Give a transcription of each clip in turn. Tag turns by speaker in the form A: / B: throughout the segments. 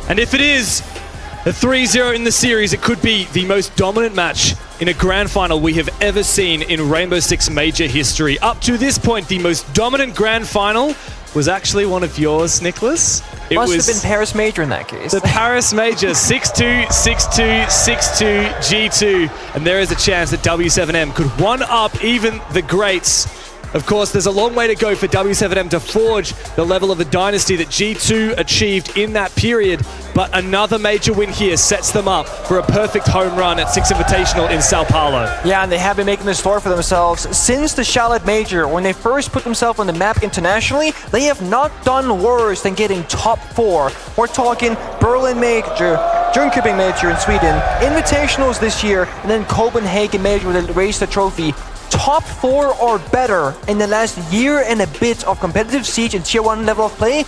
A: And if it is a 3-0 in the series, it could be the most dominant match in a grand final we have ever seen in Rainbow Six Major history. Up to this point, the most dominant grand final was actually one of yours, Nicholas.
B: It must have been Paris Major in that case.
A: The Paris Major, 6-2, 6-2, 6-2, G2. And there is a chance that W7M could one-up even the greats. Of course, there's a long way to go for W7M to forge the level of the dynasty that G2 achieved in that period, but another major win here sets them up for a perfect home run at Six Invitational in Sao Paulo.
B: Yeah, and they have been making this store for themselves since the Charlotte Major. When they first put themselves on the map internationally, they have not done worse than getting top 4. We're talking Berlin Major, Jönköping Major in Sweden, Invitationals this year, and then Copenhagen Major where they raised the trophy. Top 4 or better in the last year and a bit of competitive siege and tier 1 level of play.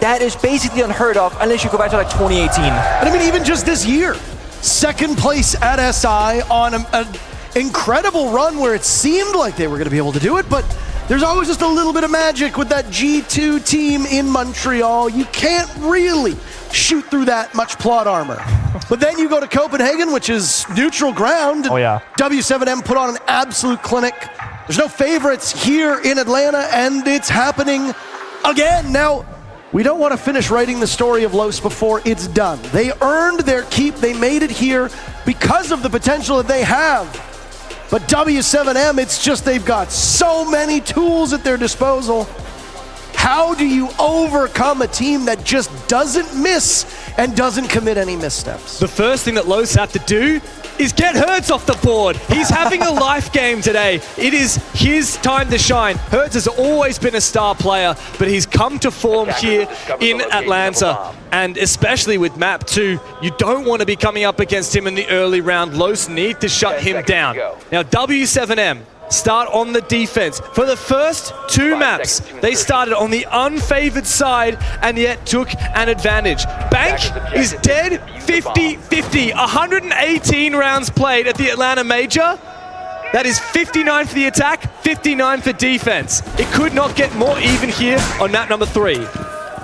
B: That is basically unheard of unless you go back to like 2018.
C: And I mean, even just this year, second place at SI on an incredible run where it seemed like they were going to be able to do it, but there's always just a little bit of magic with that G2 team in Montreal. You can't really shoot through that much plot armor. But then you go to Copenhagen, which is neutral ground.
B: Oh yeah.
C: W7M put on an absolute clinic. There's no favorites here in Atlanta, and it's happening again. Now, we don't want to finish writing the story of Los before it's done. They earned their keep. They made it here because of the potential that they have. But W7M, it's just they've got so many tools at their disposal. How do you overcome a team that just doesn't miss and doesn't commit any missteps?
A: The first thing that Los have to do is get Hertz off the board. He's having a life game today. It is his time to shine. Hertz has always been a star player, but he's come to form here in Atlanta. And especially with map 2, you don't want to be coming up against him in the early round. Los need to shut him down. Now W7M start on the defense. For the first 2 maps, they started on the unfavored side and yet took an advantage. Bank is dead 50-50. 118 rounds played at the Atlanta Major. That is 59 for the attack, 59 for defense. It could not get more even here on map number 3.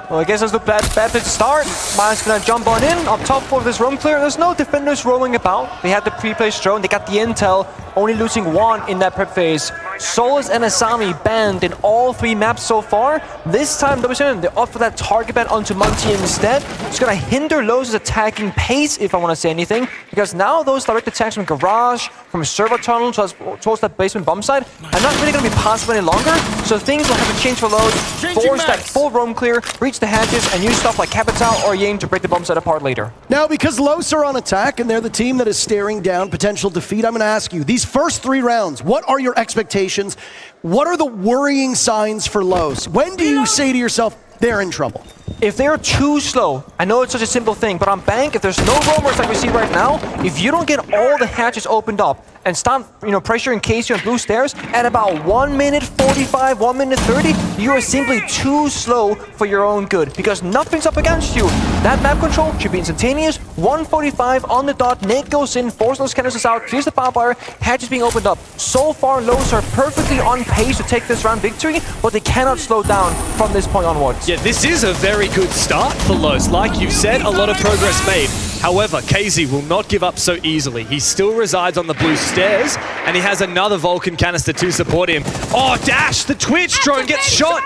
B: Well, I guess that's the bad to start. Mine's gonna jump on in, up top for this roam clear. There's no defenders roaming about. They had the pre-placed drone, they got the intel, only losing 1 in that prep phase. Solus and Asami banned in all 3 maps so far. This time, W7M, they opt for that target ban onto Monty instead. It's gonna hinder Los' attacking pace, if I wanna say anything, because now those direct attacks from Garage, from Server Tunnel towards that basement bomb side, are not really gonna be possible any longer, so things will have to change for Los. Force that full roam clear, reach the hatches, and use stuff like Capital or Ying to break the bomb side apart later.
C: Now, because Los are on attack and they're the team that is staring down potential defeat, I'm going to ask you, these first 3 rounds, what are your expectations? What are the worrying signs for Los? When do you say to yourself, they're in trouble?
B: If they're too slow, I know it's such a simple thing, but on Bank, if there's no roamers like we see right now, if you don't get all the hatches opened up and start, pressuring Casey on blue stairs at about 1 minute 45, 1 minute 30, you are simply too slow for your own good because nothing's up against you. That map control should be instantaneous. 1:45 on the dot. Nate goes in, forces those canisters out, clears the power bar, hatches being opened up. So far, Los are perfectly on pace to take this round victory, but they cannot slow down from this point onwards.
A: Yeah, this is a very good start for Los. Like you said, a lot of progress made. However, KZ will not give up so easily. He still resides on the blue stairs, and he has another Vulcan canister to support him. Oh, Dash! The Twitch drone gets shot!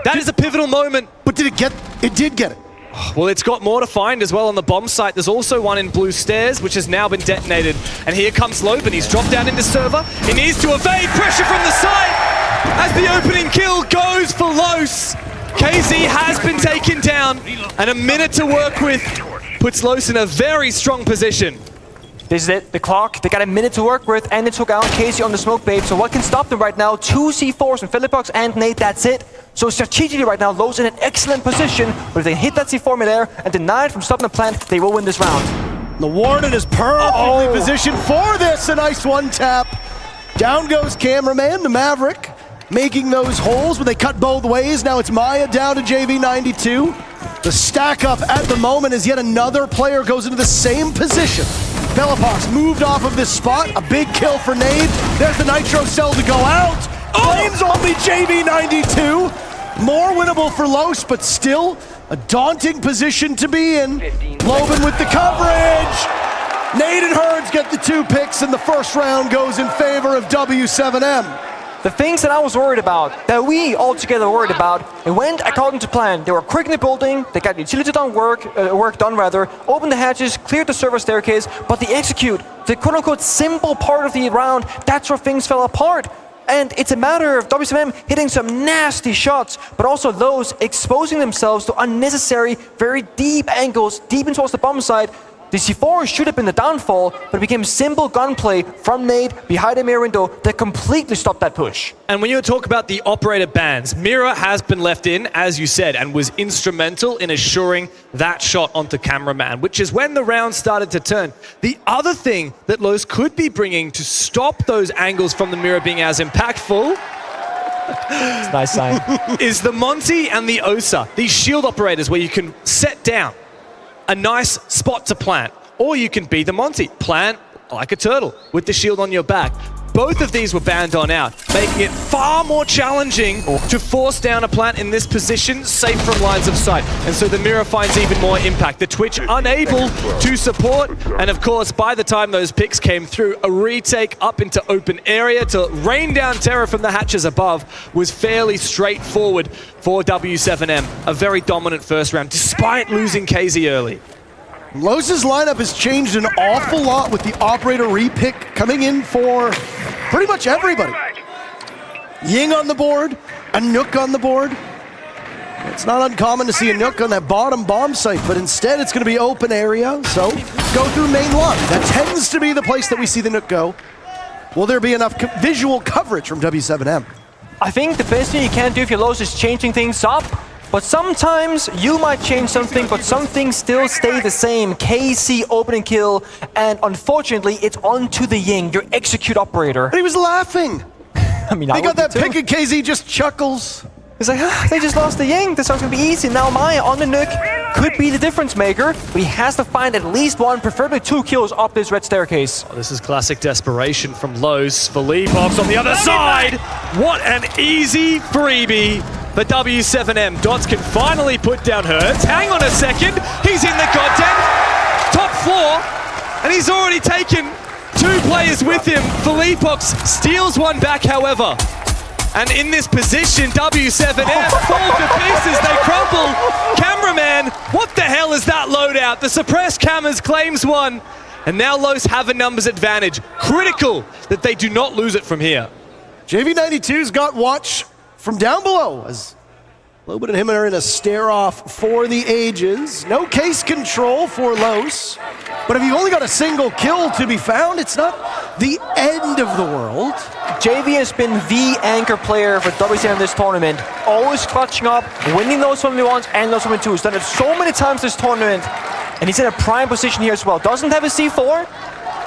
A: That is a pivotal moment.
C: But did it get it? Did get it.
A: Well, it's got more to find as well on the bomb site. There's also one in blue stairs, which has now been detonated. And here comes Loban. He's dropped down into server. He needs to evade pressure from the side as the opening kill goes for Los. KZ has been taken down, and a minute to work with puts Los in a very strong position.
B: This is it, the clock. They got a minute to work with, and they took out Casey on the smoke bait. So what can stop them right now? 2 C4s from Philipbox and Nate, that's it. So strategically right now, Los in an excellent position. But if they hit that C4 midair and deny it from stopping the plant, they will win this round.
C: The Warden is perfectly positioned for this. A nice 1-tap. Down goes Cameraman, the Maverick, making those holes, but they cut both ways. Now it's Maya down to JV92. The stack up at the moment as yet another player goes into the same position. Velapox moved off of this spot. A big kill for Nade. There's the Nitro cell to go out. Flames only JV92. More winnable for Los, but still a daunting position to be in. Loban with the coverage. Nate and Herds get the 2 picks, and the first round goes in favor of W7M.
B: The things that I was worried about, that we all together worried about, it went according to plan. They were quick in the building, they got utility done work done, opened the hatches, cleared the server staircase, but the execute, the quote-unquote simple part of the round, that's where things fell apart. And it's a matter of W7M hitting some nasty shots, but also those exposing themselves to unnecessary, very deep angles, deep in towards the bomb side. The C4 should have been the downfall, but it became simple gunplay from Nate behind a mirror window that completely stopped that push.
A: And when you talk about the operator bans, Mira has been left in, as you said, and was instrumental in assuring that shot onto cameraman, which is when the round started to turn. The other thing that Los could be bringing to stop those angles from the Mira being as impactful
B: It's a nice sign.
A: is the Monty and the Osa, these shield operators where you can set down a nice spot to plant, or you can be the Monty, plant like a turtle with the shield on your back. Both of these were banned on out, making it far more challenging to force down a plant in this position, safe from lines of sight. And so the Mira finds even more impact. The Twitch unable to support, and of course, by the time those picks came through, a retake up into open area to rain down terror from the hatches above was fairly straightforward for W7M. A very dominant first round, despite losing KZ early.
C: Los's lineup has changed an awful lot with the operator repick coming in for pretty much everybody. Ying on the board, a Nook on the board. It's not uncommon to see a Nook on that bottom bomb site, but instead it's going to be open area, so go through main lobby. That tends to be the place that we see the Nook go. Will there be enough visual coverage from W7M?
B: I think the best thing you can do if you're Los is changing things up. But sometimes you might change something, but some things still stay the same. KC opening kill, and unfortunately, it's onto the Ying, your execute operator.
C: But he was laughing.
B: I mean,
C: They got that pick and KZ just chuckles.
B: He's like, they just lost the Ying. This one's gonna be easy. Now Maya on the Nook could be the difference maker, but he has to find at least 1, preferably 2 kills up this red staircase.
A: Oh, this is classic desperation from Los. Philippov's on the other side. What an easy freebie for W7M. Dots can finally put down Hertz. Hang on a second. He's in the goddamn top floor, and he's already taken 2 players with him. Philippov steals one back, however. And in this position, W7M fall to pieces. They crumble. Cameraman, what the hell is that loadout? The suppressed cameras claims one. And now Los have a numbers advantage. Critical that they do not lose it from here.
C: JV92's got watch from down below, as Loban and him are in a stare-off for the ages. No case control for Los, but if you've only got a single kill to be found, it's not the end of the world.
B: JV has been the anchor player for W7M this tournament. Always clutching up, winning those 1v1s and those 1v2s. He's done it so many times this tournament, and he's in a prime position here as well. Doesn't have a C4,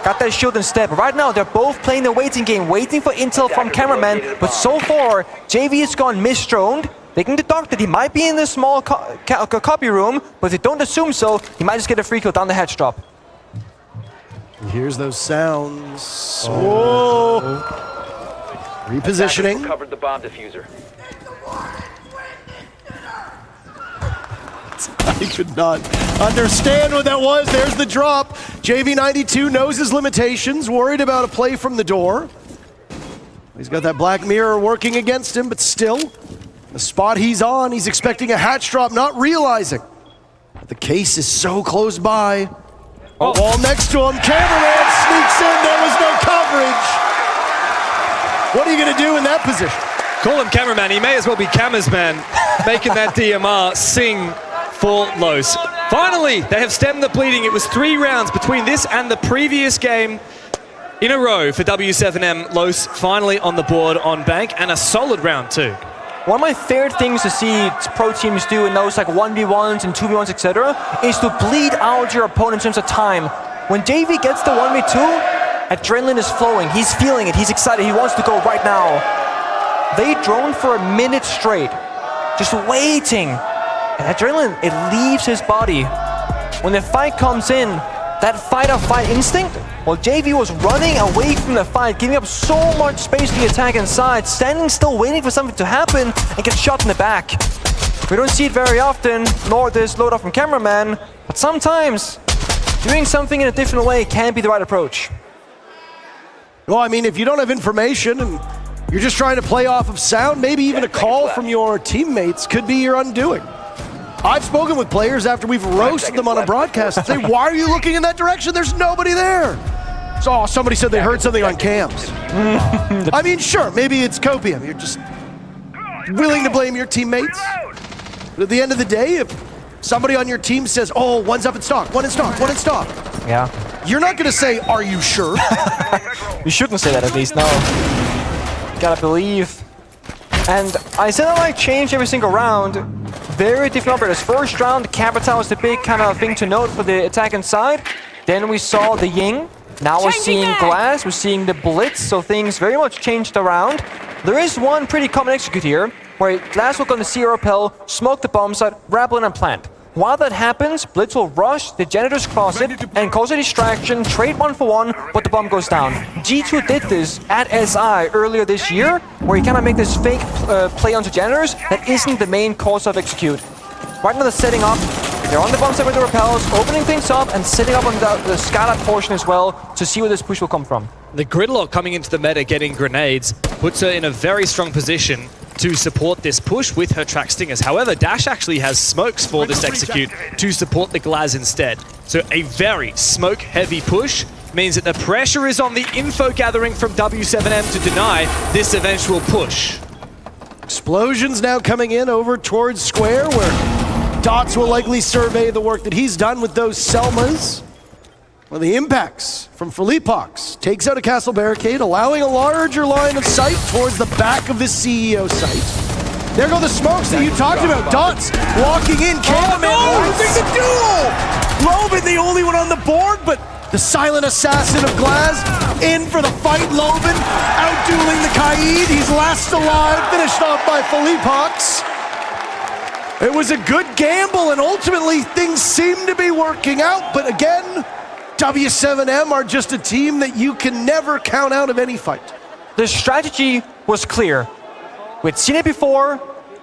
B: got that shield instead. But right now, they're both playing the waiting game, waiting for intel from cameraman. But so far, JV has gone misdroned. They can deduct that he might be in this small copy room, but if they don't assume so, he might just get a free kill down the hatch drop.
C: Here's those sounds. Whoa! Repositioning.
D: Recovered the bomb diffuser.
C: I could not understand what that was. There's the drop. JV92 knows his limitations, worried about a play from the door. He's got that black mirror working against him, but still, the spot he's on, he's expecting a hatch drop, not realizing that the case is so close by. A wall next to him. Cameraman sneaks in. There was no coverage. What are you going to do in that position?
A: Call him cameraman. He may as well be Cammers man, making that DMR sing for Los. Finally, they have stemmed the bleeding. It was 3 rounds between this and the previous game in a row for W7M. Los finally on the board on Bank, and a solid round too.
B: One of my favorite things to see pro teams do in those like 1v1s and 2v1s, etc., is to bleed out your opponent in terms of time. When JV gets the 1v2, adrenaline is flowing. He's feeling it. He's excited. He wants to go right now. They drone for a minute straight, just waiting. And adrenaline, it leaves his body. When the fight comes in, that fight-or-fight instinct? Well, JV was running away from the fight, giving up so much space to the attack inside, standing still waiting for something to happen, and get shot in the back. We don't see it very often, nor this load off from cameraman, but sometimes doing something in a different way can be the right approach.
C: Well, I mean, if you don't have information and you're just trying to play off of sound, maybe even a call from your teammates could be your undoing. I've spoken with players after we've roasted them on a broadcast and say, why are you looking in that direction? There's nobody there. So somebody said they heard something on cams. I mean, sure, maybe it's copium. You're just willing to blame your teammates. But at the end of the day, if somebody on your team says, oh, one's up in stock, one in stock, one in stock.
B: Yeah.
C: You're not going to say, are you sure?
B: You shouldn't say that at least, no. Gotta believe. And I said I like change every single round. Very different operators. First round, Capital was the big kind of thing to note for the attack inside. Then we saw the Ying. Now we're seeing Glass, we're seeing the Blitz, so things very much changed around. There is one pretty common execute here, where Glass will go on the Zero Rappel, smoke the bomb site, rappel in and plant. While that happens, Blitz will rush the Janitor's Closet and cause a distraction, trade 1-for-1, but the bomb goes down. G2 did this at SI earlier this year, where you kind of make this fake play onto Janitors that isn't the main cause of execute. Right now they're setting up, they're on the bomb site with the repels, opening things up and setting up on the Scala portion as well to see where this push will come from.
A: The Gridlock coming into the meta getting grenades puts her in a very strong position to support this push with her track stingers. However, Dash actually has smokes for this execute to support the Glaz instead. So a very smoke-heavy push means that the pressure is on the info gathering from W7M to deny this eventual push.
C: Explosions now coming in over towards Square, where Dots will likely survey the work that he's done with those Selmas. Well, the impacts from Felipox takes out a castle barricade, allowing a larger line of sight towards the back of the CEO site. There go the smokes that you talked about. Dots walking in, cameraman losing the duel! Loben the only one on the board, but the silent assassin of Glaz in for the fight. Loben out-dueling the Kaid. He's last alive, finished off by Felipox. It was a good gamble, and ultimately things seem to be working out, but again, W7M are just a team that you can never count out of any fight.
B: The strategy was clear. We'd seen it before.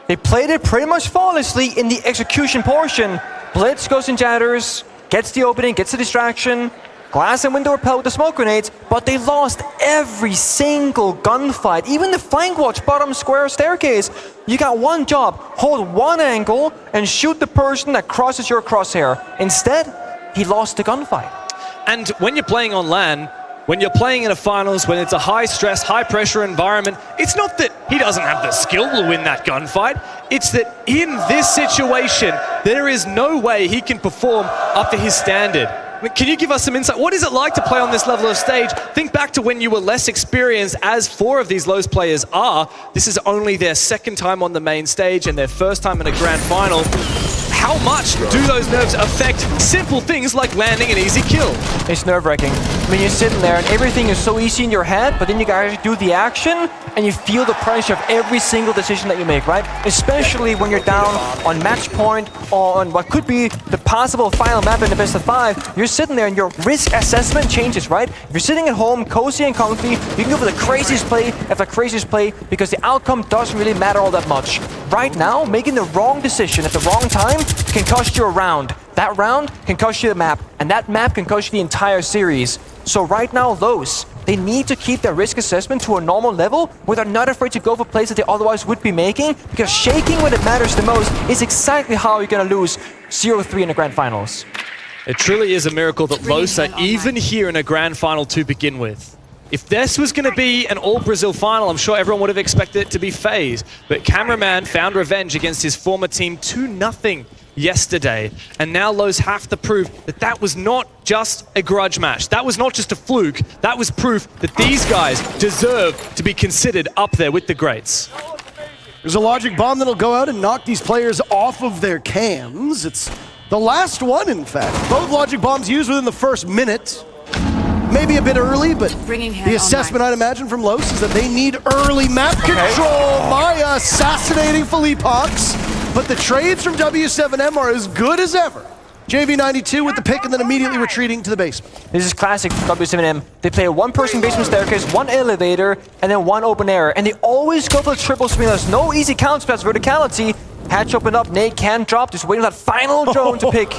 B: They played it pretty much flawlessly in the execution portion. Blitz goes in Janitors, gets the opening, gets the distraction. Glass and window repel with the smoke grenades, but they lost every single gunfight. Even the flank watch bottom square staircase. You got one job, hold one angle and shoot the person that crosses your crosshair. Instead, he lost the gunfight.
A: And when you're playing on LAN, when you're playing in a finals, when it's a high-stress, high-pressure environment, it's not that he doesn't have the skill to win that gunfight. It's that in this situation, there is no way he can perform up to his standard. I mean, can you give us some insight? What is it like to play on this level of stage? Think back to when you were less experienced, as 4 of these Lowe's players are. This is only their second time on the main stage and their first time in a grand final. How much do those nerves affect simple things like landing an easy kill?
B: It's nerve-wracking. I mean, you're sitting there and everything is so easy in your head, but then you guys do the action and you feel the pressure of every single decision that you make, right? Especially when you're down on match point, on what could be the possible final map in the best of 5. You're sitting there and your risk assessment changes, right? If you're sitting at home, cozy and comfy, you can go for the craziest play after craziest play because the outcome doesn't really matter all that much. Right now, making the wrong decision at the wrong time can cost you a round. That round can cost you the map, and that map can cost you the entire series. So right now, Lowe's, they need to keep their risk assessment to a normal level where they're not afraid to go for plays that they otherwise would be making, because shaking when it matters the most is exactly how you're going to lose 0-3 in the grand finals.
A: It truly is a miracle that Lowe's are even here in a grand final to begin with. If this was going to be an all-Brazil final, I'm sure everyone would have expected it to be FaZe. But Cameraman found revenge against his former team 2-0 yesterday. And now Lowe's have to prove that that was not just a grudge match. That was not just a fluke. That was proof that these guys deserve to be considered up there with the greats.
C: There's a logic bomb that'll go out and knock these players off of their cams. It's the last one, in fact. Both logic bombs used within the first minute. Maybe a bit early, but the assessment I'd imagine from Los is that they need early map control. Maya assassinating Felipox, but the trades from W7M are as good as ever. JV92 with the pick and then immediately retreating to the basement.
B: This is classic W7M. They play a one-person basement staircase, one elevator, and then one open air. And they always go for the triple swing. There's no easy counts past verticality. Hatch opened up, Nate can drop, just waiting for that final drone to pick.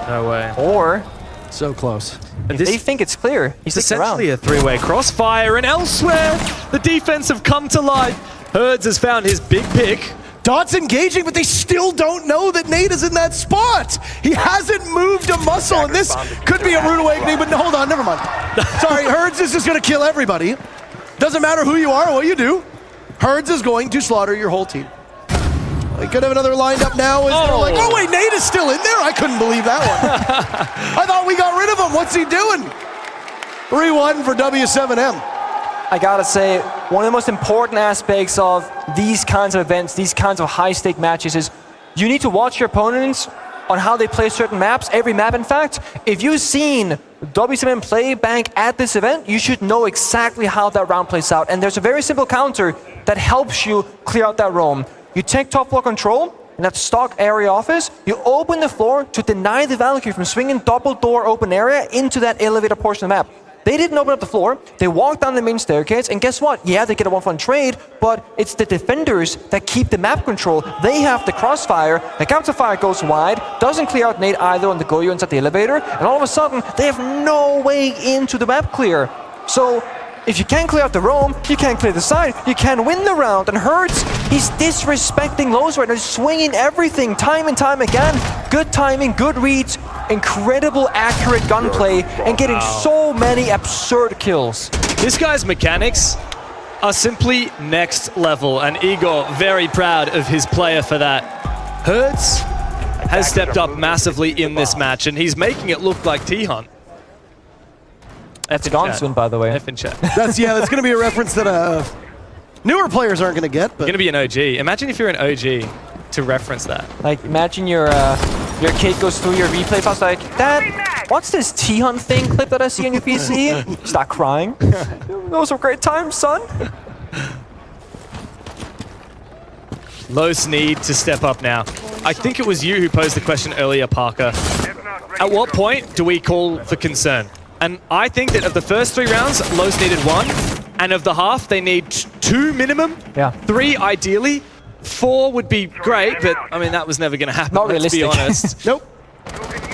A: No way.
B: Or,
C: So close.
B: if they think it's clear, he's
A: It's essentially a three-way crossfire, and elsewhere, the defense have come to life. Herds has found his big pick.
C: Dot's engaging, but they still don't know that Nate is in that spot. He hasn't moved a muscle, and this could be a rude awakening, but no, hold on, never mind. Sorry, Herds is just gonna kill everybody. Doesn't matter who you are or what you do. Herds is going to slaughter your whole team. We could have another lined up now. They're like, oh wait, Nate is still in there? I couldn't believe that one. I thought we got rid of him. What's he doing? 3-1 for W7M.
B: I gotta say, one of the most important aspects of these kinds of events, these kinds of high-stake matches is you need to watch your opponents on how they play certain maps, every map in fact. If you've seen W7M play Bank at this event, you should know exactly how that round plays out. And there's a very simple counter that helps you clear out that roam. You take top floor control in that stock area office, you open the floor to deny the Valkyrie from swinging double door open area into that elevator portion of the map. They didn't open up the floor, they walked down the main staircase, and guess what? Yeah, they get a 1-for-1 trade, but it's the defenders that keep the map control. They have the crossfire, the counter fire goes wide, doesn't clear out Nate either on the Goyo inside the elevator, and all of a sudden, they have no way into the map clear. So, if you can't clear out the roam, you can't clear the side, you can't win the round, and Hertz, he's disrespecting Lowe's right now, he's swinging everything time and time again. Good timing, good reads, incredible accurate gunplay, and getting so many absurd kills.
A: This guy's mechanics are simply next level, and Igor very proud of his player for that. Hertz has stepped up massively in this match, and he's making it look like T-Hunt.
B: That's gone soon, by the way.
A: F in chat.
C: That's going to be a reference that newer players aren't going to get. But
A: Going to be an OG. Imagine if you're an OG to reference that.
B: Like, imagine your kid goes through your replay files like, Dad, what's this T-Hunt thing clip that I see on your PC? Start crying. Those were great times, son.
A: Los need to step up now. I think it was you who posed the question earlier, Parker. At what point do we call for concern? And I think that of the first 3 rounds, Los needed 1. And of the half, they need 2 minimum.
B: Yeah.
A: 3 ideally. 4 would be great, but I mean, that was never going to happen,
B: Not
A: let's be
B: realistic.
A: honest.
C: nope.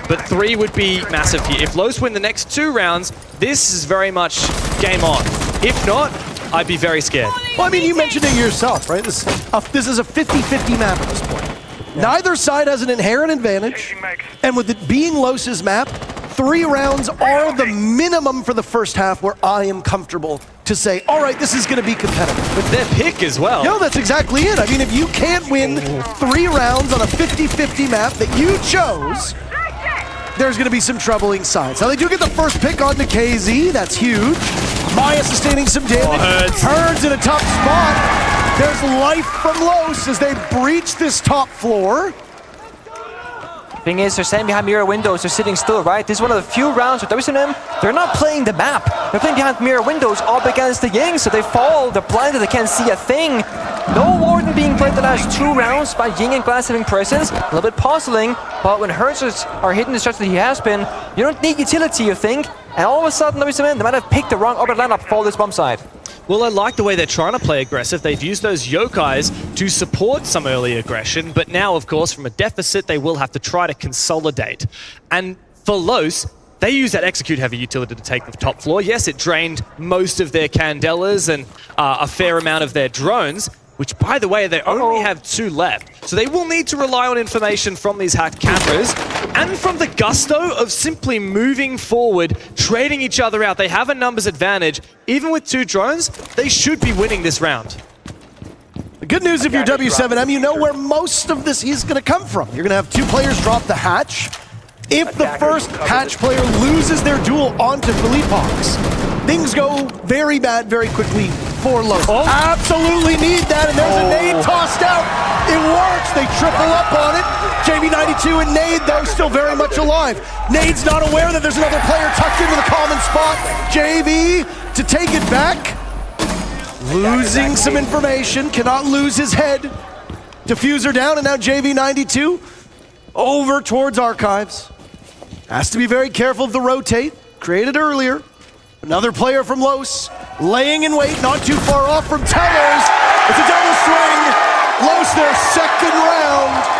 A: But 3 would be massive here. If Los win the next 2 rounds, this is very much game on. If not, I'd be very scared.
C: Well, I mean, you mentioned it yourself, right? This is a 50-50 map at this point. Yeah. Neither side has an inherent advantage. And with it being Los's map, 3 rounds are the minimum for the first half where I am comfortable to say, all right, this is going to be competitive.
A: With their pick as well.
C: No, that's exactly it. I mean, if you can't win 3 rounds on a 50-50 map that you chose, there's going to be some troubling signs. Now, they do get the first pick onto KZ. That's huge. Maya sustaining some damage. Herds in a tough spot. There's life from Los as they breach this top floor.
B: Thing is, they're standing behind mirror windows, they're sitting still, right? This is one of the few rounds with W7M, they're not playing the map. They're playing behind mirror windows up against the Ying, so they fall, they're blinded, they can't see a thing. No Warden being played the last 2 rounds by Ying and Glass having presence. A little bit puzzling, but when Hertz are hitting the stretch that he has been, you don't need utility, you think. And all of a sudden, W7M, they might have picked the wrong orbit lineup for this bump side.
A: Well, I like the way they're trying to play aggressive. They've used those yokais to support some early aggression, but now, of course, from a deficit, they will have to try to consolidate. And for Los, they use that execute-heavy utility to take the top floor. Yes, it drained most of their Candelas and a fair amount of their drones, which, by the way, they only have 2 left. So they will need to rely on information from these hacked cameras and from the gusto of simply moving forward, trading each other out. They have a numbers advantage. Even with 2 drones, they should be winning this round.
C: The good news if you're W7M, you know where most of this is going to come from. You're going to have 2 players drop the hatch. If the first hatch player loses their duel onto Philippe Hawks, things go very bad very quickly for Los. Absolutely need that, and there's a nade tossed out. It works, they triple up on it. JV92 and Nade, though, still very much alive. Nade's not aware that there's another player tucked into the common spot. JV to take it back. Losing some information, cannot lose his head. Diffuser down, and now JV92 over towards Archives. Has to be very careful of the rotate. Created earlier. Another player from Los, laying in wait, not too far off from Tellers. It's a double swing. Los their second round.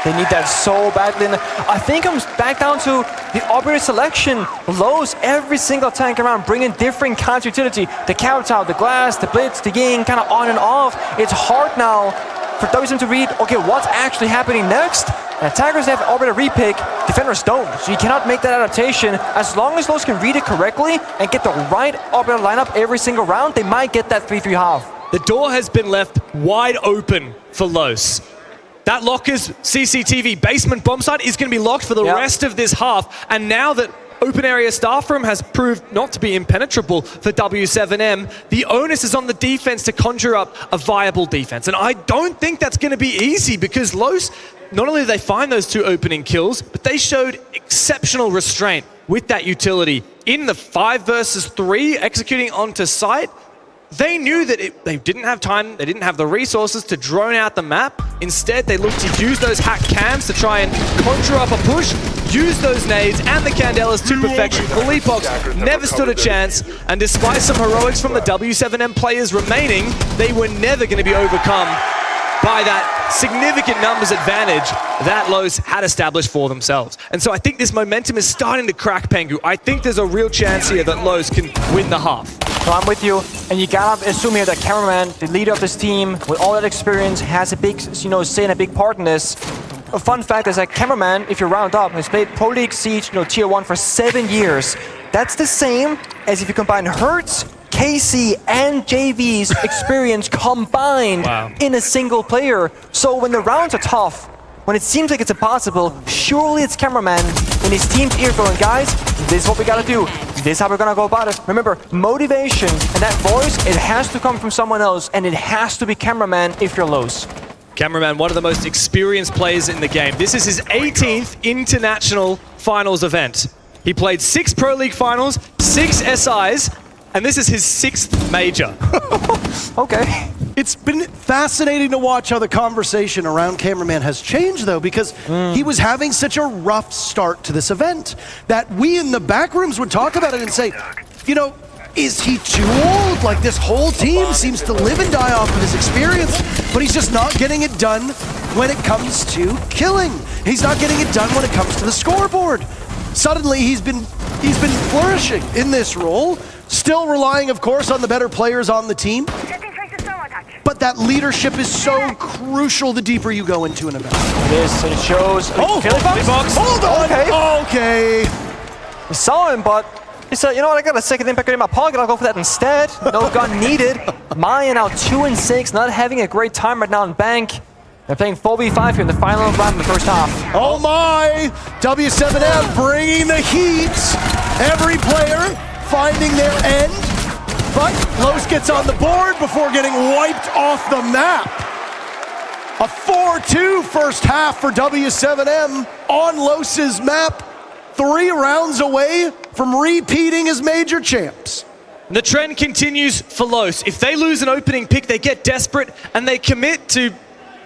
B: They need that so badly. And I think I'm back down to the operator selection. Los, every single tank around, bringing different counter utility. The counter, the glass, the blitz, the ying, kind of on and off. It's hard now for W7M to read, okay, what's actually happening next? And attackers have operator repick, defenders don't. So you cannot make that adaptation. As long as Los can read it correctly and get the right operator lineup every single round, they might get that 3-3 half.
A: The door has been left wide open for Los. That locker's CCTV basement bomb site is going to be locked for the rest of this half. And now that open area staff room has proved not to be impenetrable for W7M, the onus is on the defense to conjure up a viable defense. And I don't think that's going to be easy because Los, not only did they find those 2 opening kills, but they showed exceptional restraint with that utility. In the 5 versus 3 executing onto site, they knew that they didn't have time, they didn't have the resources to drone out the map. Instead, they looked to use those hack cams to try and conjure up a push, use those nades and the Candelas to perfection. Felipox never stood a chance, and despite some heroics from the W7M players remaining, they were never going to be overcome by that significant numbers advantage that Los had established for themselves. And so I think this momentum is starting to crack Pengu. I think there's a real chance here that Los can win the half.
B: So I'm with you, and you gotta assume here that Cameraman, the leader of this team, with all that experience, has a big, say, and a big part in this. A fun fact is that Cameraman, if you round up, has played Pro League Siege, Tier 1 for 7 years. That's the same as if you combine Hertz, KC, and JV's experience combined in a single player. So when the rounds are tough, when it seems like it's impossible, surely it's Cameraman in his team's ear going, guys, this is what we gotta do. This is how we're gonna go about it. Remember, motivation and that voice, it has to come from someone else, and it has to be Cameraman if you're Los.
A: Cameraman, one of the most experienced players in the game. This is his 18th international finals event. He played 6 Pro League finals, 6 SIs, and this is his 6th major.
B: Okay.
C: It's been fascinating to watch how the conversation around Cameraman has changed, though, because he was having such a rough start to this event that we in the back rooms would talk about it and say, is he too old? Like, this whole team seems to live and die off of his experience, but he's just not getting it done when it comes to killing. He's not getting it done when it comes to the scoreboard. Suddenly, he's been flourishing in this role, still relying, of course, on the better players on the team. But that leadership is so crucial the deeper you go into an event.
B: It is, and it shows.
A: Felipox.
C: Hold on! Okay.
B: We saw him, but he said, you know what, I got a second impact in my pocket, I'll go for that instead. No gun needed. Maya now 2-6, not having a great time right now in Bank. They're playing 4v5 here in the final round of the first half.
C: Oh my! W7M bringing the heat. Every player finding their end. But Los gets on the board before getting wiped off the map. A 4-2 first half for W7M on Los's map. 3 rounds away from repeating as major champs.
A: The trend continues for Los. If they lose an opening pick, they get desperate and they commit to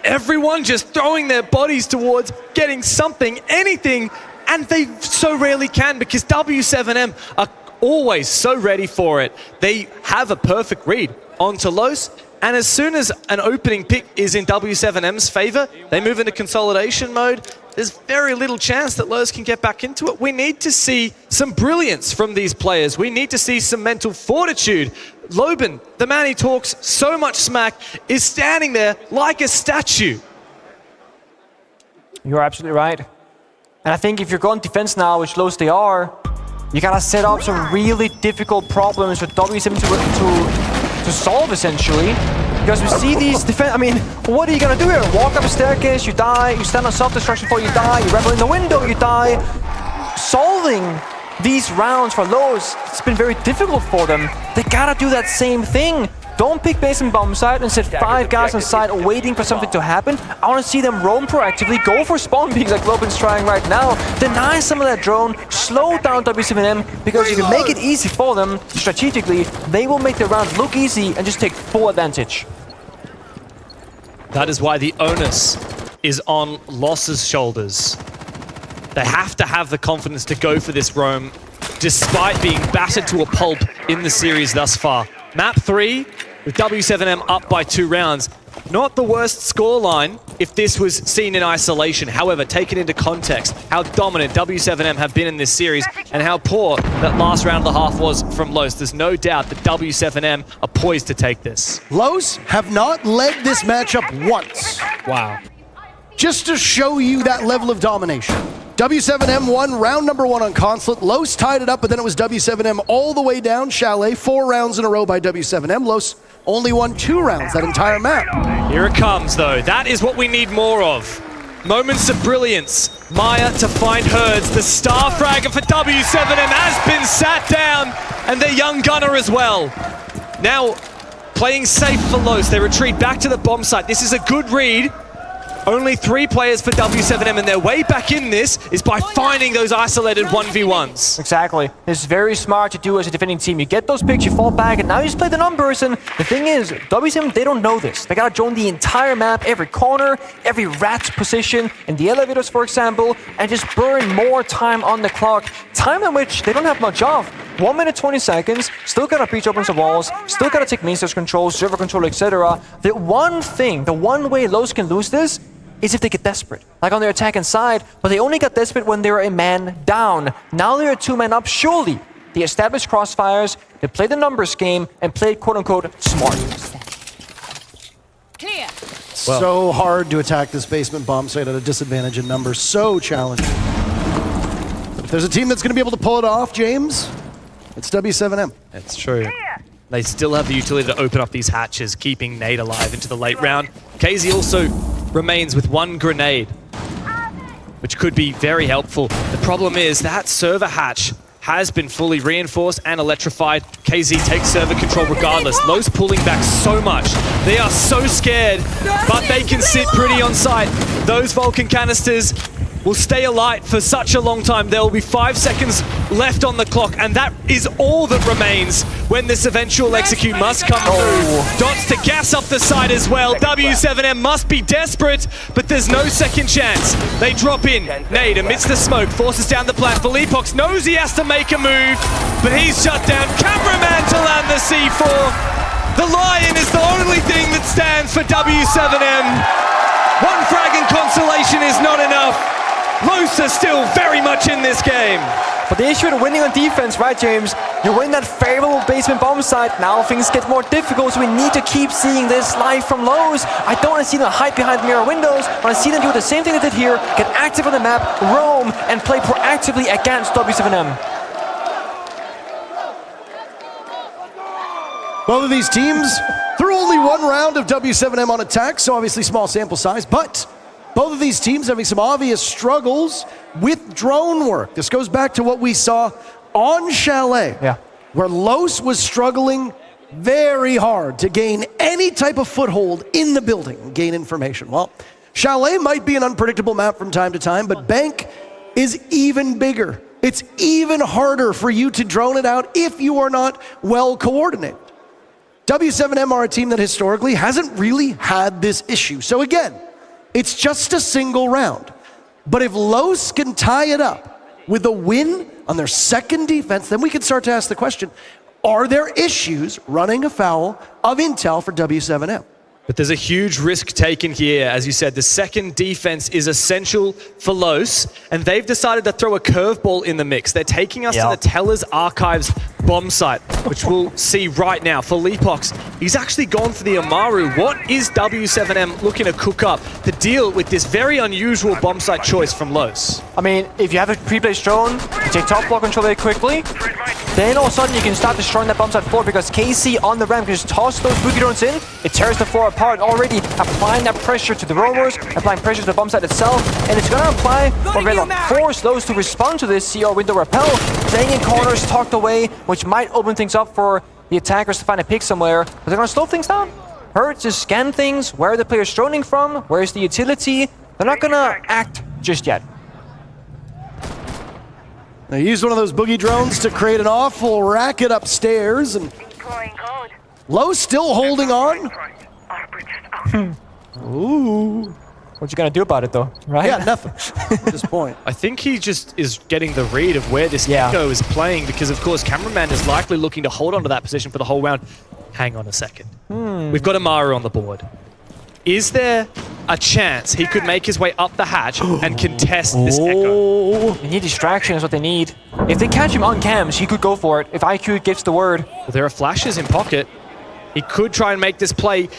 A: everyone just throwing their bodies towards getting something, anything, and they so rarely can because W7M are always so ready for it. They have a perfect read onto Los, and as soon as an opening pick is in W7M's favor, they move into consolidation mode. There's very little chance that Los can get back into it. We need to see some brilliance from these players. We need to see some mental fortitude. Loban, the man he talks so much smack, is standing there like a statue.
B: You're absolutely right. And I think if you're going defense now, which Los they are, you gotta set up some really difficult problems for W7 to solve, essentially. Because we see these defense. I mean, what are you gonna do here? Walk up a staircase, you die. You stand on self-destruction before you die. You rebel in the window, you die. Solving these rounds for Los, it's been very difficult for them. They gotta do that same thing. Don't pick base and bomb site and set 5 guys on site waiting for something to happen. I want to see them roam proactively, go for spawn peaks like Loban's trying right now, deny some of that drone, slow down W7M, because if you make it easy for them, strategically, they will make the round look easy and just take full advantage. That
A: is why the onus is on Los's shoulders. They have to have the confidence to go for this roam, despite being battered to a pulp in the series thus far. Map 3, with W7M up by 2 rounds. Not the worst scoreline if this was seen in isolation. However, taken into context, how dominant W7M have been in this series and how poor that last round and a half was from Los, there's no doubt that W7M are poised to take this.
C: Los have not led this matchup once.
A: Wow.
C: Just to show you that level of domination. W7M won round number 1 on Consulate. Los tied it up, but then it was W7M all the way down. Chalet, 4 rounds in a row by W7M. Los only won 2 rounds that entire map.
A: Here it comes, though. That is what we need more of. Moments of brilliance. Maya to find Herds. The star fragger for W7M has been sat down, and their young gunner as well. Now, playing safe for Los. They retreat back to the bomb site. This is a good read. Only 3 players for W7M, and their way back in this is by finding those isolated 1v1s.
B: Exactly. It's very smart to do as a defending team. You get those picks, you fall back, and now you just play the numbers. And the thing is, W7M, they don't know this. They gotta drone the entire map, every corner, every rat position, in the elevators, for example, and just burn more time on the clock. Time in which they don't have much of. 1 minute 20 seconds, still gotta breach open some walls, still gotta take main stage control, server control, etc. The one thing, the one way Los can lose this is if they get desperate, like on their attacking side, but they only got desperate when they were a man down. Now they're a 2-man up. Surely they established crossfires, they played the numbers game, and played quote-unquote smart.
D: Clear.
C: So hard to attack this basement bomb site at a disadvantage in numbers. So challenging. But if there's a team that's going to be able to pull it off, James, it's W7M.
A: That's true. They still have the utility to open up these hatches, keeping Nate alive into the late round. KZ also remains with 1 grenade, which could be very helpful. The problem is that server hatch has been fully reinforced and electrified. KZ takes server control regardless. Los pulling back so much. They are so scared, but they can sit pretty on site. Those Vulcan canisters will stay alight for such a long time. There will be 5 seconds left on the clock, and that is all that remains when this eventual execute must come through. Dots to gas up the side as well. W7M must be desperate, but there's no second chance. They drop in. Nade amidst the smoke, forces down the plant. Felipox knows he has to make a move, but he's shut down. Cameraman to land the C4. The Lion is the only thing that stands for W7M. 1 frag and consolation is not enough. Los are still very much in this game.
B: But the issue with winning on defense, right, James? You win that favorable basement bomb site, now things get more difficult, so we need to keep seeing this live from Los. I don't want to see them hide behind mirror windows. I want to see them do the same thing they did here, get active on the map, roam, and play proactively against W7M.
C: Both of these teams through only 1 round of W7M on attack, so obviously small sample size, but both of these teams having some obvious struggles with drone work. This goes back to what we saw on Chalet, where Los was struggling very hard to gain any type of foothold in the building, gain information. Well, Chalet might be an unpredictable map from time to time, but Bank is even bigger. It's even harder for you to drone it out if you are not well coordinated. W7M are a team that historically hasn't really had this issue. So again, it's just a single round. But if Los can tie it up with a win on their second defense, then we can start to ask the question, are there issues running afoul of intel for W7M?
A: But there's a huge risk taken here. As you said, the second defense is essential for Los, and they've decided to throw a curveball in the mix. They're taking us to the Teller's Archives bomb site, which we'll see right now. For Leapox, he's actually gone for the Amaru. What is W7M looking to cook up to deal with this very unusual bomb site choice from Los?
B: I mean, if you have a pre-placed drone, you take top block control very quickly, then all of a sudden you can start destroying that bomb site floor because KC on the ramp can just toss those boogie drones in. It tears the floor apart already, applying that pressure to the roamers, applying pressure to the bomb site itself, and it's gonna apply or will force those to respond to this CR window repel, playing in corners, tucked away, which might open things up for the attackers to find a pick somewhere, but they're gonna slow things down. Hurt to scan things, where are the players droning from, where's the utility? They're not gonna act just yet.
C: They used one of those boogie drones to create an awful racket upstairs, and Los still holding on. Ooh.
B: What you gonna do about it, though, right?
C: Yeah, nothing at this point.
A: I think he just is getting the read of where this Echo is playing because, of course, Cameraman is likely looking to hold on to that position for the whole round. Hang on a second. We've got Amaru on the board. Is there a chance he could make his way up the hatch and contest this Echo?
B: They need distraction is what they need. If they catch him on cams, he could go for it. If IQ gives the word.
A: Well, there are flashes in pocket. He could try and make this play.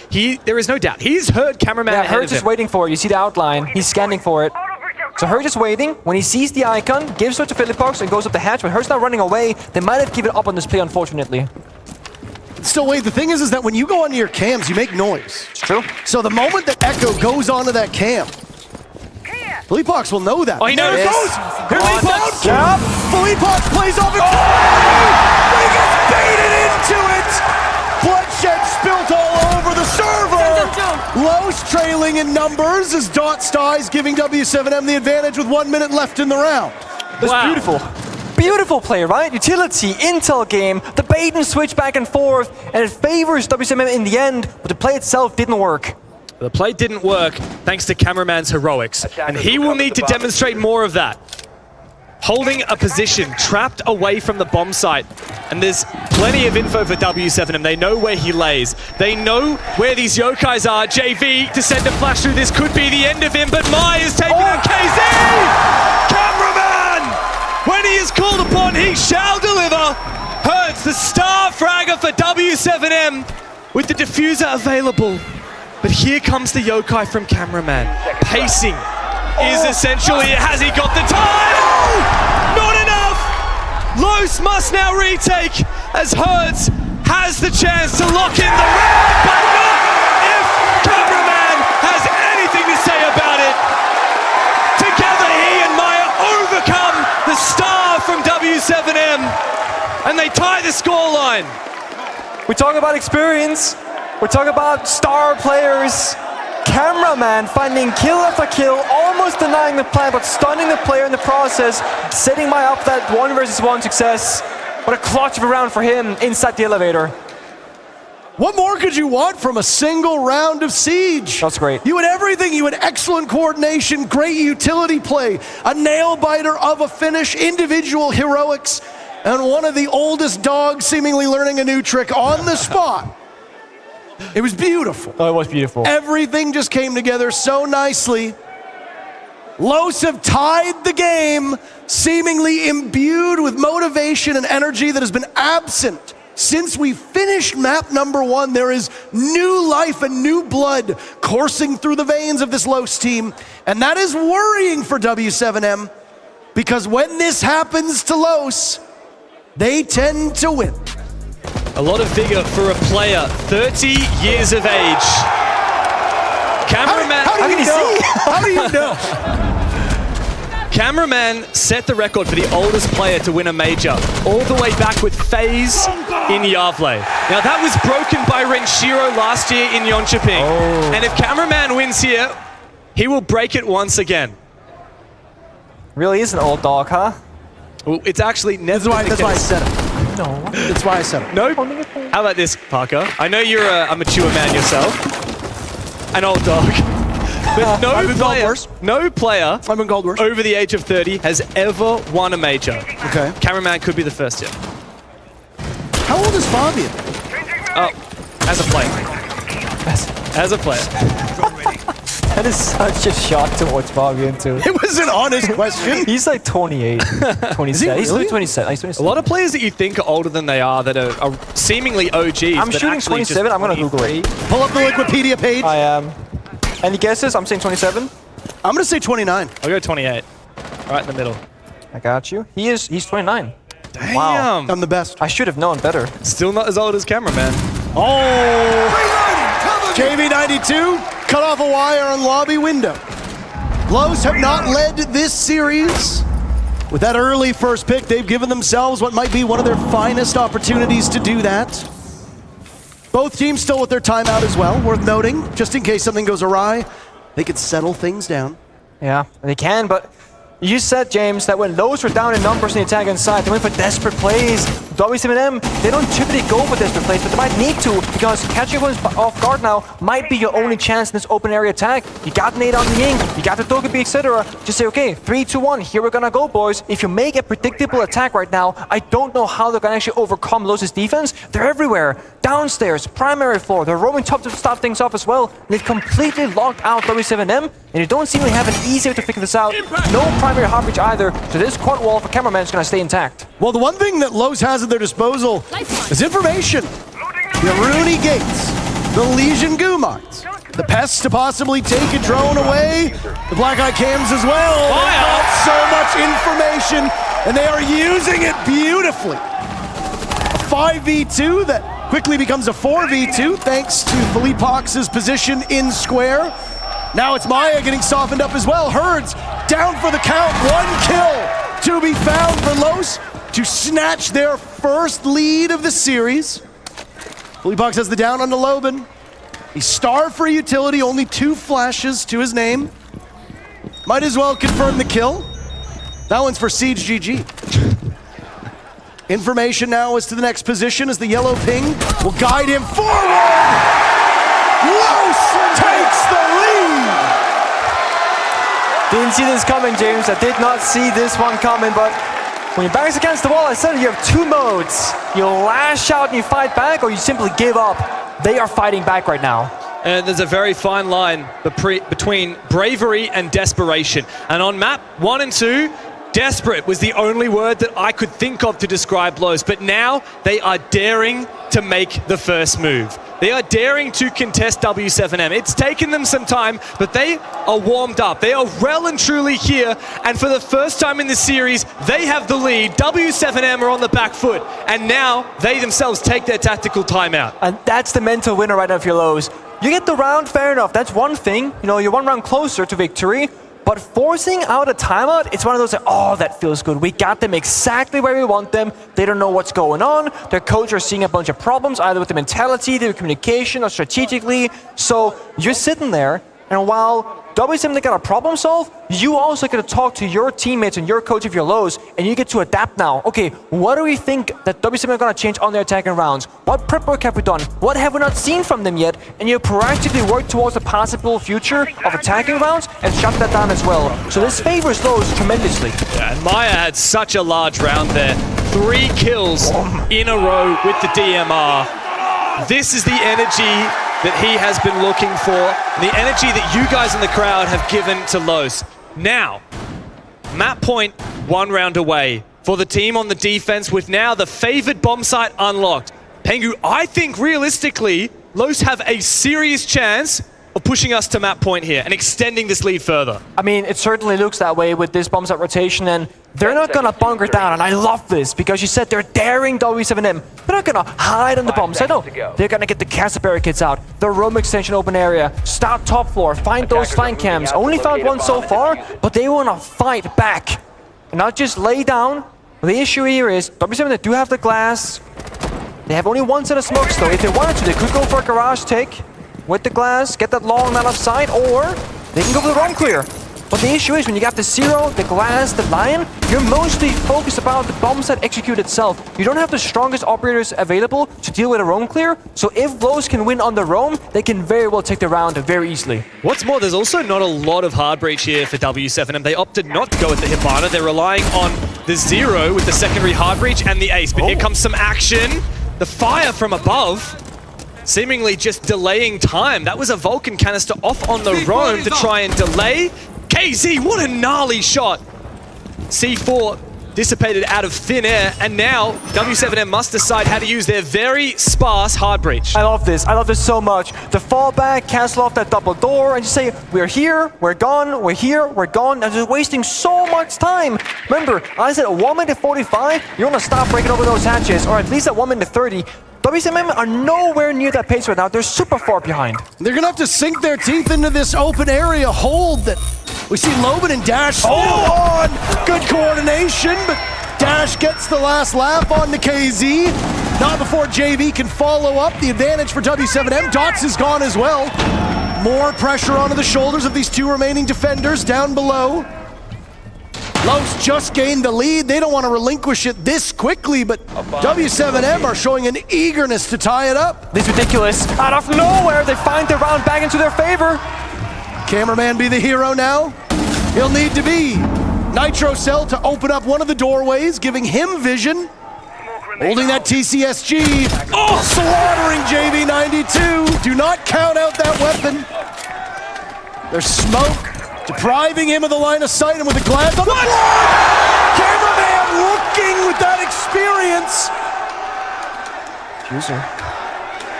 A: There is no doubt. He's heard Cameraman ahead
B: Hertz
A: of
B: is
A: him.
B: waiting for it. You see the outline. He's scanning for it. So Hertz is waiting. When he sees the icon, gives it to Philippox and goes up the hatch. But Hertz not running away. They might have given up on this play, unfortunately.
C: Still, wait, the thing is that when you go onto your cams, you make noise.
B: It's true.
C: So the moment that Echo goes onto that cam, Philippox will know that.
A: Oh, he knows.
C: There it goes. Philippox!
B: Jab.
C: Philippox plays off it. He gets baited into it! Bloodshed spilt all over the server! Los trailing in numbers as Dot dies, giving W7M the advantage with 1 minute left in the round.
B: That's beautiful. Beautiful play, right? Utility, intel game, the bait and switch back and forth, and it favors W7M in the end, but the play itself didn't work.
A: The play didn't work thanks to Cameraman's heroics, and he will need to demonstrate more of that. Holding a position, trapped away from the bomb site, and there's plenty of info for W7M. They know where he lays. They know where these yokais are. JV to send a flash through. This could be the end of him, but Mai is taking on KZ! Cameraman! When he is called upon, he shall deliver. Hertz, the star fragger for W7M, with the diffuser available. But here comes the yokai from Cameraman. Pacing is essentially, has he got the time? Oh, not enough! Los must now retake as Hertz has the chance to lock in the round, but not if Cameraman has anything to say about it. Together he and Maya overcome the star from W7M, and they tie the scoreline.
B: We talk about experience. We talk about star players. Cameraman finding kill after kill, almost denying the plan, but stunning the player in the process, setting Maya up that 1 versus 1 success. What a clutch of a round for him inside the elevator.
C: What more could you want from a single round of Siege?
B: That's great.
C: You had everything. You had excellent coordination, great utility play, a nail-biter of a finish, individual heroics, and one of the oldest dogs seemingly learning a new trick on the spot. It was beautiful.
B: Oh, it was beautiful.
C: Everything just came together so nicely. Los have tied the game, seemingly imbued with motivation and energy that has been absent since we finished map number 1. There is new life and new blood coursing through the veins of this Los team, and that is worrying for W7M, because when this happens to Los, they tend to win.
A: A lot of vigor for a player, 30 years of age. Cameraman.
C: How do you know? How do you know?
A: Cameraman set the record for the oldest player to win a major, all the way back with FaZe in Yavle. Now that was broken by Renshiro last year in Jönköping. And if Cameraman wins here, he will break it once again.
B: Really is an old dog, huh?
A: Well, it's actually never
C: That's why I said it.
B: No.
C: That's why I said it.
A: No? How about this, Parker? I know you're a mature man yourself. An old dog. But no player
C: I've been called worse.
A: over the age of 30 has ever won a major.
C: Okay.
A: Cameraman could be the first here.
C: How old is Fabian?
A: Oh, as a player. As a player.
B: That is such a shock to watch Fabian too.
C: It was an honest question.
B: He's like 28, 27. He's
C: really?
B: 27. He's 27.
A: A lot of players that you think are older than they are that are seemingly OGs.
B: I'm
A: but
B: shooting
A: actually
B: 27.
A: just
B: I'm going to Google it.
C: Pull up the Wikipedia page.
B: I am. Any guesses? I'm saying 27.
C: I'm going to say 29.
A: I'll go 28. Right in the middle.
B: I got you. He's 29.
A: Damn.
B: Wow.
C: I'm the best.
B: I should have known better.
A: Still not as old as Cameraman.
C: Oh! JV92 cut off a wire on lobby window. Los have not led this series. With that early first pick, they've given themselves what might be one of their finest opportunities to do that. Both teams still with their timeout as well, worth noting, just in case something goes awry, they could settle things down.
B: Yeah, they can, but you said, James, that when Los were down in numbers in the attack inside, they went for desperate plays. W7M, they don't typically go for this replace, but they might need to, because catching opponents off guard now might be your only chance in this open area attack. You got Nade on the Ying, you got the Togepi, etc. Just say, okay, 3, 2, 1, here we're gonna go, boys. If you make a predictable attack right now, I don't know how they're gonna actually overcome Los's defense. They're everywhere. Downstairs, primary floor, they're roaming top to start things off as well. They've completely locked out W7M, and you don't seem to have an easy way to figure this out. No primary hard reach either, so this quad wall for cameraman is gonna stay intact.
C: Well, the one thing that Los has at their disposal is information. The Rooney Gates, the Legion Goo Mines, the Pests to possibly take a drone away, the Black Eye Cams as well. They've got so much information, and they are using it beautifully. A 5v2 that quickly becomes a 4v2 thanks to Philippe Hawks' position in square. Now it's Maya getting softened up as well. Herds down for the count. 1 kill to be found for Los to snatch their first lead of the series. Philippe Hawks has the down onto Loban. He's starved for utility, only 2 flashes to his name. Might as well confirm the kill. That one's for Siege GG. Information now as to the next position as the yellow ping will guide him forward. Los takes the lead.
B: Didn't see this coming, James. I did not see this one coming, but when your back's against the wall, I said you have 2 modes. You lash out and you fight back, or you simply give up. They are fighting back right now.
A: And there's a very fine line between bravery and desperation. And on map 1 and 2, desperate was the only word that I could think of to describe Los, but now they are daring to make the first move. They are daring to contest W7M. It's taken them some time, but they are warmed up. They are well and truly here, and for the first time in the series, they have the lead. W7M are on the back foot, and now they themselves take their tactical timeout.
B: And that's the mental winner right now if you're Los. You get the round, fair enough, that's one thing. You know, you're 1 round closer to victory. But forcing out a timeout, it's one of those, oh, that feels good. We got them exactly where we want them. They don't know what's going on. Their coach are seeing a bunch of problems, either with the mentality, their communication, or strategically. So you're sitting there, and while W7M got a problem solve, you also get to talk to your teammates and your coach if you're Los, and you get to adapt now. Okay, what do we think that W7M are going to change on their attacking rounds? What prep work have we done? What have we not seen from them yet? And you proactively work towards the possible future of attacking rounds and shut that down as well. So this favors Los tremendously.
A: Yeah, and Maya had such a large round there. 3 kills in a row with the DMR. This is the energy that he has been looking for, the energy that you guys in the crowd have given to Los. Now, map point 1 round away for the team on the defense with now the favored bomb site unlocked. Pengu, I think realistically, Los have a serious chance of pushing us to map point here and extending this lead further.
B: I mean, it certainly looks that way with this bomb site rotation, and they're not gonna bunker down, and I love this because you said they're daring W7M. They're not gonna hide on the bomb site, no. They're gonna get the castle barricades out, the roam extension open area, start top floor, find those flank cams. Only found 1 so far, but they wanna fight back and not just lay down. The issue here is W7M, they do have the glass. They have only 1 set of smokes though. If they wanted to, they could go for a garage take with the glass, get that long line of sight, or they can go for the roam clear. But the issue is when you got the Zero, the Glass, the Lion, you're mostly focused about the bomb set execute itself. You don't have the strongest operators available to deal with a roam clear, so if Los can win on the roam, they can very well take the round very easily.
A: What's more, there's also not a lot of hard breach here for W7M. They opted not to go with the Hibana. They're relying on the Zero with the secondary hard breach and the Ace. But here comes some action. The fire from above, seemingly just delaying time. That was a Vulcan canister off on the roam to try and delay. KZ, what a gnarly shot. C4 dissipated out of thin air, and now W7M must decide how to use their very sparse hard breach.
B: I love this so much. The fallback, cancel off that double door, and just say, we're here, we're gone, we're here, we're gone, and just wasting so much time. Remember, I said at 1 minute 45, you want to stop breaking over those hatches, or at least at 1 minute 30. W7M are nowhere near that pace right now. They're super far behind.
C: They're going to have to sink their teeth into this open area hold that we see Loban and Dash still on. Good coordination, but Dash gets the last laugh on the KZ. Not before JV can follow up. The advantage for W7M. Dots is gone as well. More pressure onto the shoulders of these 2 remaining defenders down below. Los just gained the lead. They don't want to relinquish it this quickly, but W7M are showing an eagerness to tie it up.
B: This is ridiculous. Out of nowhere, they find the round back into their favor.
C: Cameraman be the hero now? He'll need to be. Nitro Cell to open up one of the doorways, giving him vision. Holding that TCSG. Oh, slaughtering JV92. Do not count out that weapon. There's smoke, depriving him of the line of sight, and with a glance on the floor, Cameraman looking with that experience.
B: User.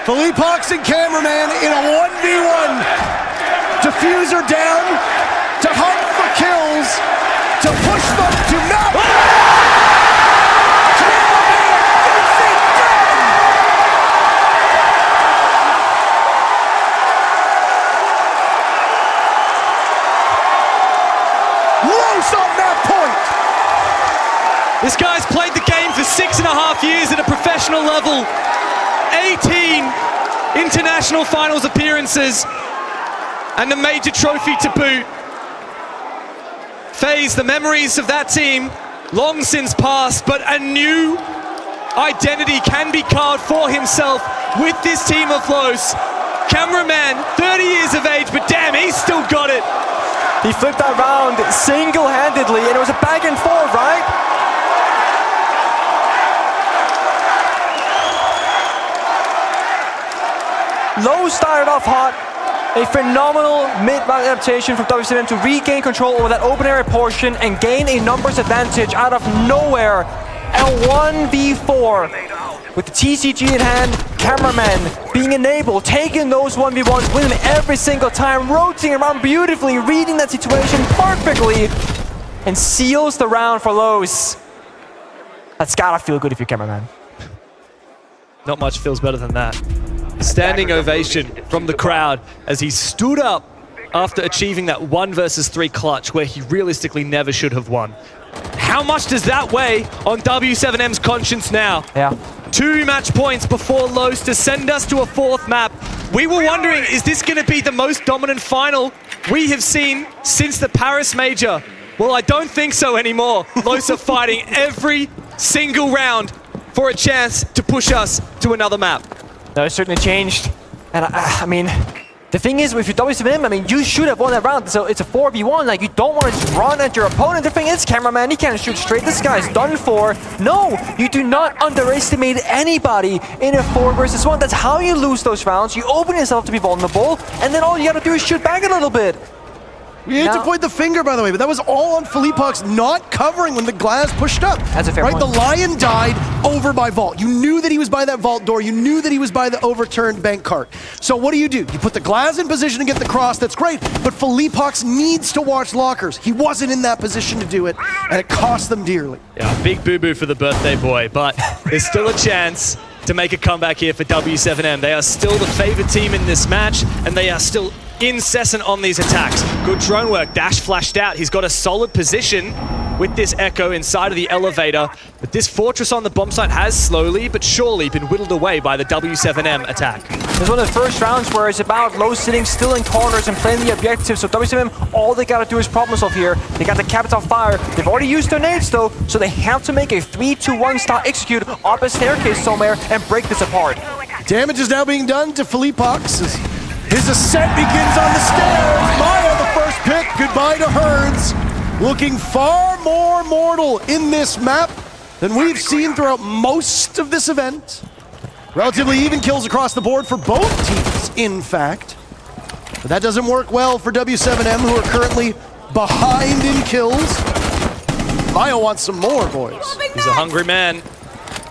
C: Philippox and Cameraman in a 1v1. Diffuser down, to hunt for kills, to push them to map. Cameraman gets it done! Los on that point!
A: This guy's played the game for 6.5 years at a professional level. 18 international finals appearances and a major trophy to boot. FaZe, the memories of that team long since passed, but a new identity can be carved for himself with this team of Los. Cameraman, 30 years of age, but damn, he's still got it.
B: He flipped that round single-handedly, and it was a back and forth, right? Low started off hot. A phenomenal mid-round adaptation from W7M to regain control over that open area portion and gain a numbers advantage out of nowhere. And 1v4 with the TCG in hand, Cameraman being enabled, taking those 1v1s with him every single time, rotating around beautifully, reading that situation perfectly, and seals the round for Los. That's gotta feel good if you're Cameraman.
A: Not much feels better than that. Standing ovation from the crowd as he stood up after achieving that 1 versus 3 clutch where he realistically never should have won. How much does that weigh on W7M's conscience now?
B: Yeah.
A: 2 match points before Los to send us to a 4th map. We were wondering, is this going to be the most dominant final we have seen since the Paris Major? Well, I don't think so anymore. Los are fighting every single round for a chance to push us to another map.
B: No, it certainly changed. And I mean, the thing is, if you're W7M, I mean, you should have won that round. So it's a 4v1. Like, you don't want to just run at your opponent. The thing is, Cameraman, he can't shoot straight. This guy's done for. No, you do not underestimate anybody in a 4 versus 1. That's how you lose those rounds. You open yourself to be vulnerable, and then all you gotta do is shoot back a little bit.
C: We hate to point the finger, by the way, but that was all on Philippox not covering when the glass pushed up.
B: That's a fair point.
C: The Lion died over by vault. You knew that he was by that vault door. You knew that he was by the overturned bank cart. So what do? You put the glass in position to get the cross. That's great, but Philippox needs to watch lockers. He wasn't in that position to do it, and it cost them dearly.
A: Yeah, big boo-boo for the birthday boy, but there's still a chance to make a comeback here for W7M. They are still the favored team in this match, and they are still incessant on these attacks. Good drone work. Dash flashed out. He's got a solid position with this Echo inside of the elevator. But this fortress on the bomb site has slowly but surely been whittled away by the W7M attack.
B: This is one of the first rounds where it's about Los sitting still in corners and playing the objective. So W7M, all they gotta do is problem solve here. They got the capital fire. They've already used their nades though, so they have to make a 3-2-1 style execute up a staircase somewhere and break this apart.
C: Damage is now being done to Philippox. His ascent begins on the stairs. Maya, the first pick. Goodbye to Herds. Looking far more mortal in this map than we've seen throughout most of this event. Relatively even kills across the board for both teams, in fact. But that doesn't work well for W7M, who are currently behind in kills. Maya wants some more, boys.
A: He's a hungry man.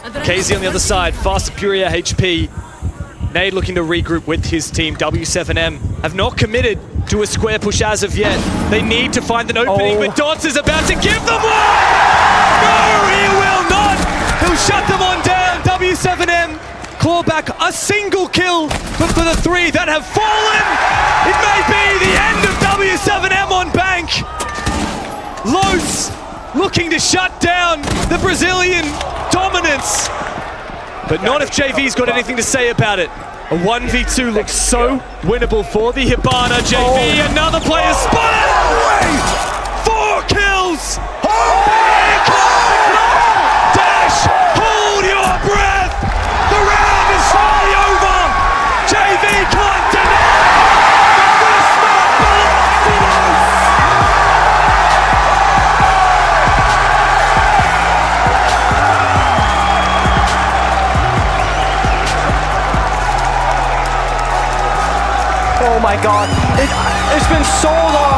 A: KZ on the other side, far superior HP. Nade looking to regroup with his team. W7M have not committed to a square push as of yet. They need to find an opening, but Dots is about to give them one! No, he will not! He'll shut them on down. W7M claw back a single kill, but for the 3 that have fallen, it may be the end of W7M on bank. Los looking to shut down the Brazilian dominance. But not if JV's got anything to say about it. A 1v2 looks so winnable for the Hibana. JV, another player spotted! 4 kills!
B: my god. It's been so long.